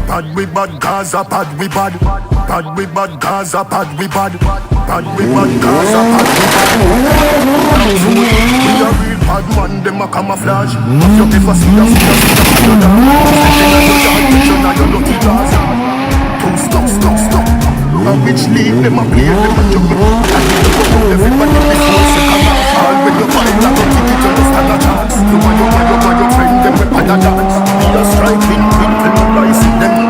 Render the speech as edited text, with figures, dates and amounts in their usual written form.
Bad we bad, Gaza bad we bad. Bad we bad, Gaza bad we bad. Bad we bad, Gaza bad we bad. We a real bad man, dem a camouflage. If you ever see us, you know you lucky Gaza. Stop. A bitch leave them a play, them a juggle. Everybody before second half. All when you find that you kick it, you just stand a chance. You want your friend, them with a dance. Be a striking, them a rising, them